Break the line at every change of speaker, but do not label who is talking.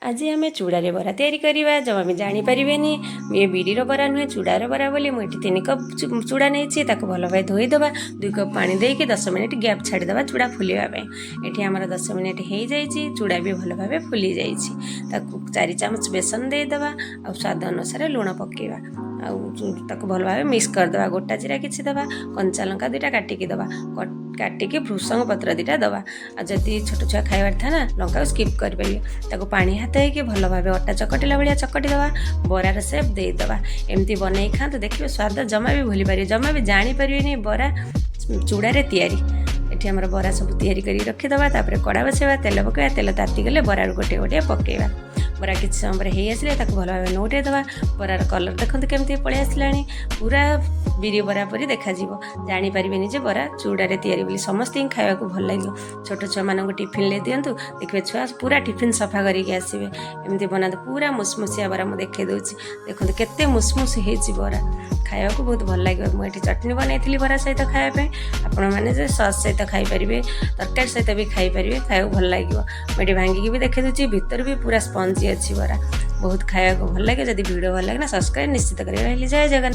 आज आम चूड़ा बरा या जमा भी जापर ये बिरीर बरा नुहे चूड़ार बरा बोली मुझे 3 कप चूड़ा नहीं भल भाई धोईदे 2 कप पानी देके 10 मिनिट गैप छाड़ीदे चूड़ा फुलवाई ये आमर 10 मिनिट हो जाए चूड़ा भी भल भाव फुली जाइए 4 चामच बेसन देदेव आ स्वाद अनुसार लुण पकेवा भल भाव मिक्स करदे गोटा जीरा किसी दवा कंचा लंका 2टा काटिकी दवा काटिकी भृषंग पत्र 2टा दवा जदि छोट छुआ खाइबार था ना लंका स्किप करें पानी हाथ होगी भल भाव अटा चकटिला भाया चकटी दवा बरार सेप देदेवा एमती बनई खाते देखिए स्वाद जमा भी भूली पारे जमा भी जापर बरा चूड़ारे तैयारी ये आम बरा सब तैयारी रखीदे कड़ा बसैवा तेल पकड़ा तेल तातीगले बरार गोटे गोटे पकेवा बरा कि समय हो आसे भल भाव नौटेदेवा बरार कलर देखते केमती पलि आसला पूरा बिरी बरा परी देखा जापारे जे बरा चूड़ारे तैयारी बोली समस्त खाया भल लगे छोट छुआ मानक टिफिन ले दिंतु देखिए छुआ पूरा टिफिन सफा करके आसवे एमती बनाते पूरा मुसमुसिया बरा मुझे देखा दूसरी देखते केते मुसमुस हो बरा खाया बहुत भल लगे मुझे चटनी बनई बरा सहित खायापी आपण मैंने सस सहित खाईपारे तरकारी सहित भी खाईपारे खाया भल लगे मुझे भांगिकी भी देखा दूसरी भितर भी पूरा स्पंजी अच्छी बरा बहुत खाया भल लगे जब वीडियो भल लगे ना सब्सक्राइब निश्चित करें। जय जगन्नाथ।